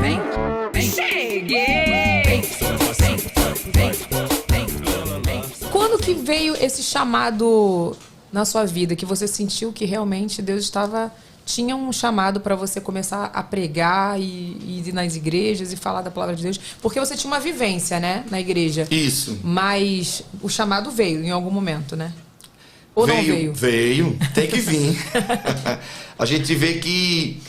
Vem. Cheguei! Quando que veio esse chamado na sua vida, que você sentiu que realmente Deus tinha um chamado para você começar a pregar e ir nas igrejas e falar da palavra de Deus? Porque você tinha uma vivência, né, na igreja. Isso. Mas o chamado veio em algum momento, né? Ou não veio? Veio, tem que vir. A gente vê que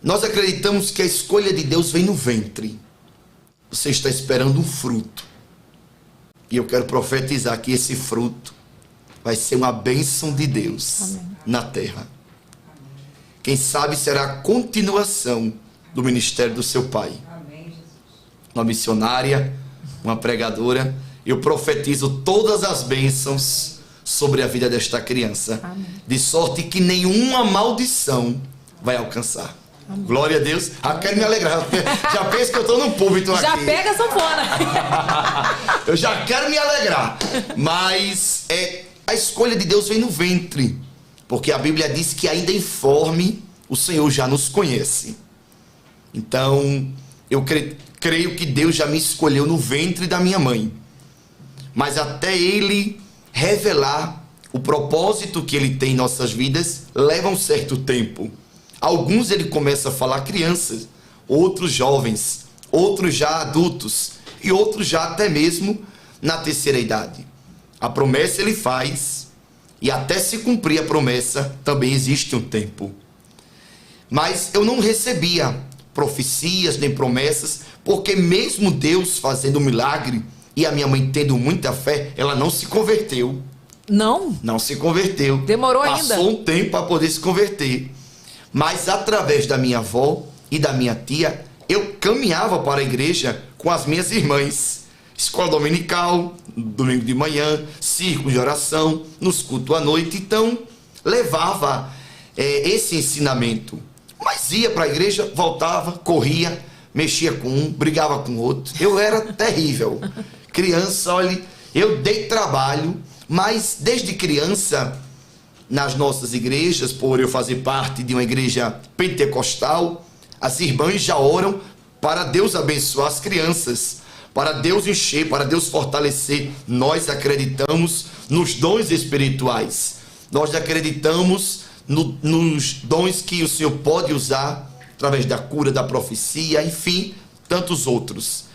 nós acreditamos que a escolha de Deus vem no ventre. Você está esperando um fruto. E eu quero profetizar que esse fruto vai ser uma bênção de Deus. Amém. Na terra. Quem sabe será a continuação do ministério do seu pai. Amém. Uma missionária, uma pregadora. Eu profetizo todas as bênçãos sobre a vida desta criança. Amém. De sorte que nenhuma maldição vai alcançar. Amém. Glória a Deus. Quero me alegrar. Já penso que eu estou no púlpito aqui. Já pega a sanfona. Eu já quero me alegrar. Mas a escolha de Deus vem no ventre. Porque a Bíblia diz que ainda informe o Senhor já nos conhece. Então, eu creio que Deus já me escolheu no ventre da minha mãe. Mas até Ele revelar o propósito que Ele tem em nossas vidas, leva um certo tempo. Alguns Ele começa a falar crianças, outros jovens, outros já adultos e outros já até mesmo na terceira idade. A promessa Ele faz e até se cumprir a promessa também existe um tempo. Mas eu não recebia profecias nem promessas, porque mesmo Deus fazendo um milagre e a minha mãe tendo muita fé, ela não se converteu. Não? Não se converteu. Demorou ainda? Passou um tempo para poder se converter. Mas através da minha avó e da minha tia, eu caminhava para a igreja com as minhas irmãs. Escola dominical, domingo de manhã, círculo de oração, nos cultos à noite. Então, levava esse ensinamento. Mas ia para a igreja, voltava, corria, mexia com um, brigava com outro. Eu era terrível. Criança, olha, eu dei trabalho, mas desde criança, nas nossas igrejas, por eu fazer parte de uma igreja pentecostal, as irmãs já oram para Deus abençoar as crianças, para Deus encher, para Deus fortalecer. Nós acreditamos nos dons espirituais. Nós acreditamos nos dons que o Senhor pode usar através da cura, da profecia, enfim, tantos outros.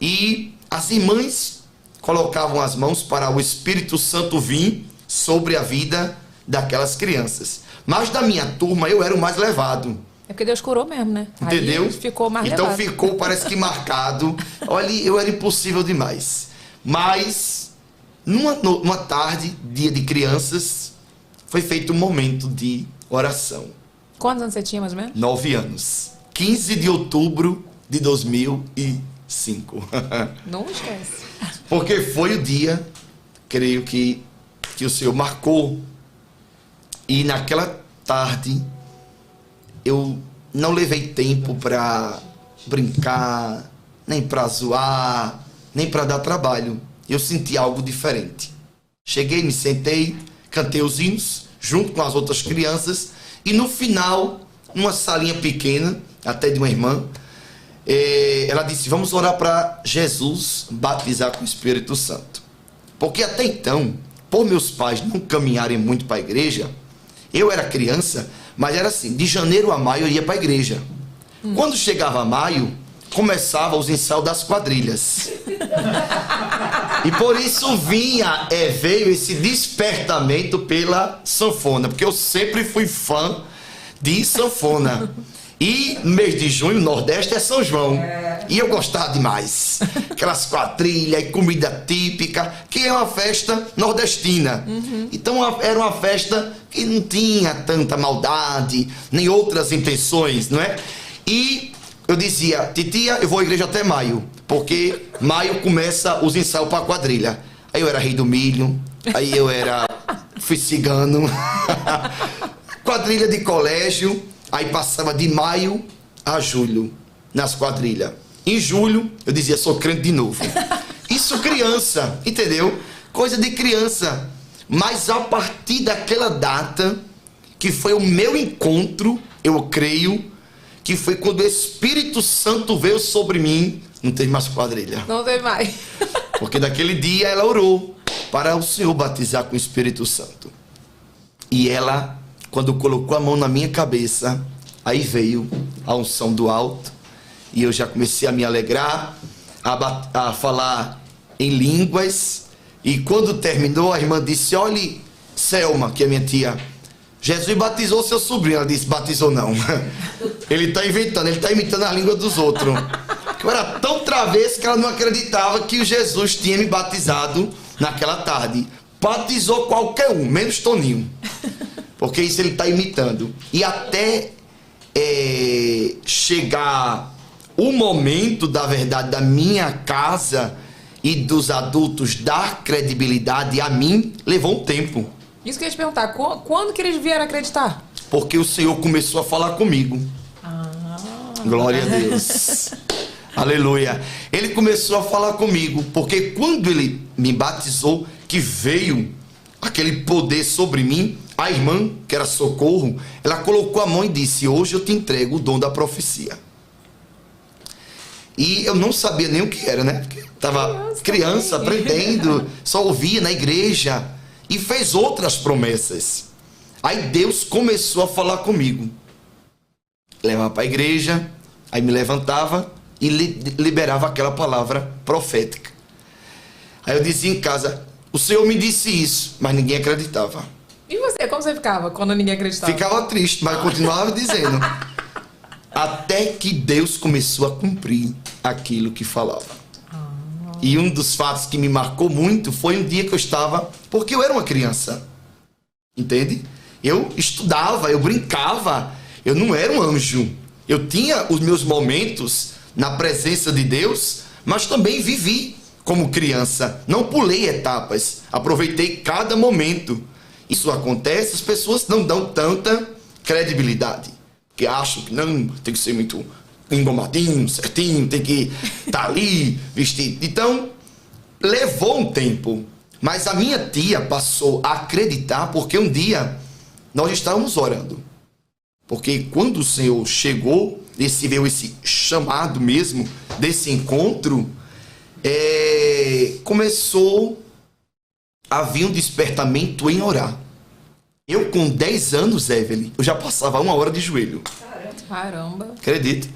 E as irmãs colocavam as mãos para o Espírito Santo vir sobre a vida daquelas crianças. Mas da minha turma eu era o mais levado. É porque Deus curou mesmo, né? Entendeu? Aí ficou mais então levado. Ficou, parece que marcado. Olha, eu era impossível demais. Mas numa tarde, dia de crianças, foi feito um momento de oração. Quantos anos você tinha, mais ou menos? 9 anos. 15 de outubro de 2005. Não esquece. Porque foi o dia, creio que o Senhor marcou. E naquela tarde, eu não levei tempo para brincar, nem para zoar, nem para dar trabalho. Eu senti algo diferente. Cheguei, me sentei, cantei os hinos, junto com as outras crianças, e no final, numa salinha pequena, até de uma irmã, ela disse, vamos orar para Jesus batizar com o Espírito Santo. Porque até então, por meus pais não caminharem muito para a igreja, eu era criança, mas era assim, de janeiro a maio eu ia para a igreja. Quando chegava maio, começava os ensaios das quadrilhas. E por isso veio esse despertamento pela sanfona, porque eu sempre fui fã de sanfona. E no mês de junho, Nordeste é São João. E eu gostava demais. Aquelas quadrilhas e comida típica, que é uma festa nordestina. Então era uma festa que não tinha tanta maldade, nem outras intenções, não é? E eu dizia, titia, eu vou à igreja até maio, porque maio começa os ensaios para a quadrilha. Aí eu era rei do milho, aí fui cigano, quadrilha de colégio, aí passava de maio a julho nas quadrilhas. Em julho, eu dizia, sou crente de novo. Isso criança, entendeu? Coisa de criança. Mas a partir daquela data, que foi o meu encontro, eu creio, que foi quando o Espírito Santo veio sobre mim, não teve mais quadrilha. Não teve mais. Porque daquele dia ela orou para o Senhor batizar com o Espírito Santo. E ela, quando colocou a mão na minha cabeça, aí veio a unção do alto. E eu já comecei a me alegrar, a falar em línguas. E quando terminou, a irmã disse: olhe, Selma, que é minha tia, Jesus batizou seu sobrinho. Ela disse: batizou não. Ele está inventando, ele está imitando a língua dos outros. Eu era tão travesso que ela não acreditava que o Jesus tinha me batizado naquela tarde. Batizou qualquer um, menos Toninho. Porque isso ele está imitando. E até chegar o momento da verdade da minha casa e dos adultos dar credibilidade a mim, levou um tempo. Isso que eu ia te perguntar, quando que eles vieram acreditar? Porque o Senhor começou a falar comigo. Glória a Deus. Aleluia. Ele começou a falar comigo, porque quando ele me batizou, que veio aquele poder sobre mim, a irmã, que era Socorro, ela colocou a mão e disse: hoje eu te entrego o dom da profecia. E eu não sabia nem o que era, né? Porque estava criança, aprendendo, só ouvia na igreja. E fez outras promessas. Aí Deus começou a falar comigo. Levava para a igreja, aí me levantava e liberava aquela palavra profética. Aí eu dizia em casa: o Senhor me disse isso, mas ninguém acreditava. E você, como você ficava quando ninguém acreditava? Ficava triste, mas continuava dizendo. Até que Deus começou a cumprir aquilo que falava. E um dos fatos que me marcou muito foi um dia que eu estava... Porque eu era uma criança. Entende? Eu estudava, eu brincava. Eu não era um anjo. Eu tinha os meus momentos na presença de Deus, mas também vivi como criança. Não pulei etapas. Aproveitei cada momento. Isso acontece, as pessoas não dão tanta credibilidade. Porque acham que não, tem que ser muito engomadinho, certinho, tem que estar ali, vestido. Então, levou um tempo. Mas a minha tia passou a acreditar, porque um dia nós estávamos orando. Porque quando o Senhor chegou, veio esse chamado mesmo, desse encontro, começou a vir um despertamento em orar. Eu com 10 anos, Evelyn, eu já passava 1 hora de joelho. Caramba. Acredito.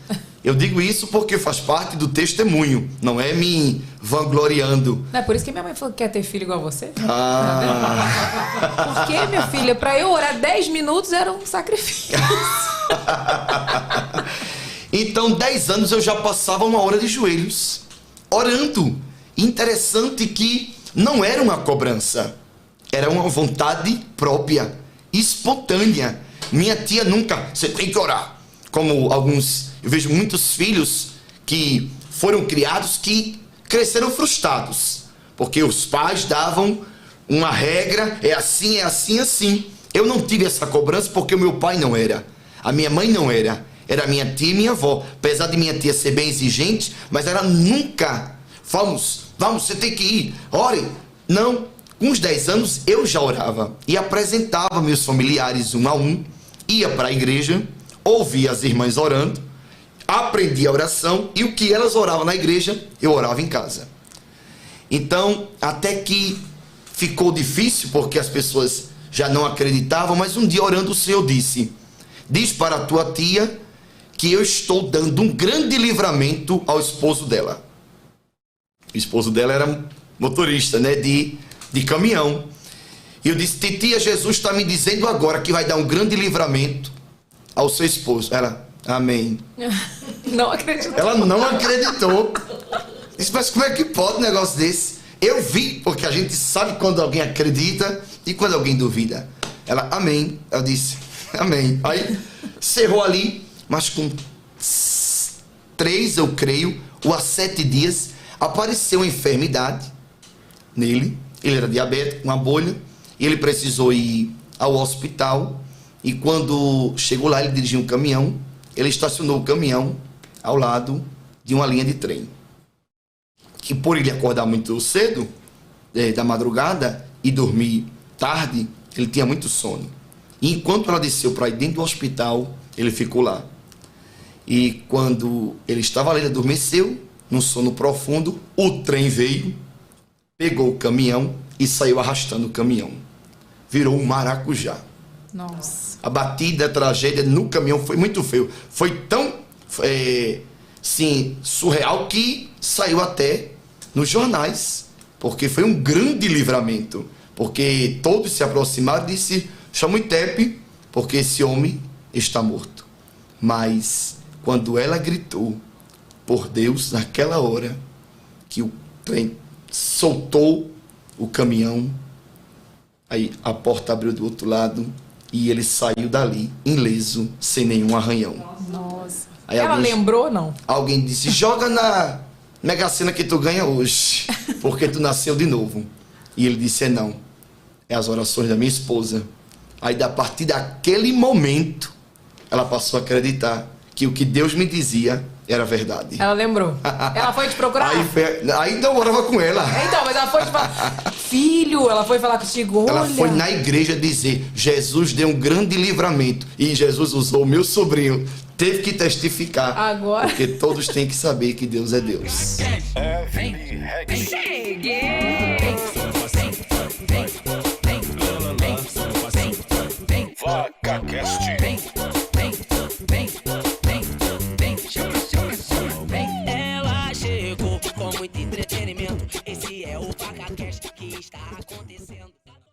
Eu digo isso porque faz parte do testemunho, não é me vangloriando. Não é por isso que minha mãe falou que quer ter filho igual a você? Ah. Porque, minha filha, para eu orar 10 minutos era um sacrifício. Então, 10 anos eu já passava 1 hora de joelhos, orando. Interessante que não era uma cobrança, era uma vontade própria, espontânea. Minha tia nunca, você tem que orar. Como alguns, eu vejo muitos filhos que foram criados que cresceram frustrados. Porque os pais davam uma regra, é assim, é assim, assim. Eu não tive essa cobrança porque o meu pai não era. A minha mãe não era. Era minha tia e minha avó. Apesar de minha tia ser bem exigente, mas ela nunca, vamos, você tem que ir, ore. Não, com uns 10 anos eu já orava e apresentava meus familiares um a um, ia para a igreja, ouvia as irmãs orando, aprendia a oração e o que elas oravam na igreja, eu orava em casa. Então, até que ficou difícil porque as pessoas já não acreditavam, mas um dia orando o Senhor disse: diz para a tua tia que eu estou dando um grande livramento ao esposo dela. O esposo dela era motorista, né, de caminhão. E eu disse: titia, Jesus está me dizendo agora que vai dar um grande livramento ao seu esposo. Ela: amém. Não acreditou. Ela não acreditou. Disse: mas como é que pode um negócio desse? Eu vi, porque a gente sabe quando alguém acredita e quando alguém duvida. Ela: amém. Eu disse: amém. Aí cerrou ali, mas com 3, eu creio, ou a 7 dias, apareceu uma enfermidade nele. Ele era diabético, uma bolha, e ele precisou ir ao hospital. E quando chegou lá, ele dirigiu um caminhão. Ele estacionou o caminhão ao lado de uma linha de trem. Que por ele acordar muito cedo, da madrugada, e dormir tarde, ele tinha muito sono. E enquanto ela desceu para ir dentro do hospital, ele ficou lá. E quando ele estava ali, ele adormeceu, num sono profundo, o trem veio, pegou o caminhão e saiu arrastando o caminhão. Virou um maracujá. Nossa. A batida, a tragédia no caminhão foi muito feio. Foi tão, sim, surreal que saiu até nos jornais. Porque foi um grande livramento. Porque todos se aproximaram e disse, chama o ITEP, porque esse homem está morto. Mas quando ela gritou por Deus, naquela hora que o trem soltou o caminhão, aí a porta abriu do outro lado e ele saiu dali, ileso, sem nenhum arranhão. Nossa. Aí Ela lembrou, não? Alguém disse, joga na Mega Sena que tu ganha hoje, porque tu nasceu de novo. E ele disse, não, é as orações da minha esposa. Aí, a partir daquele momento, ela passou a acreditar que o que Deus me dizia era verdade. Ela lembrou. Ela foi te procurar? Aí eu morava com ela. Então, mas ela foi te falar, filho, ela foi falar contigo, olha. Ela foi na igreja dizer, Jesus deu um grande livramento. E Jesus usou o meu sobrinho. Teve que testificar. Agora. Porque todos têm que saber que Deus é Deus. Cheguei.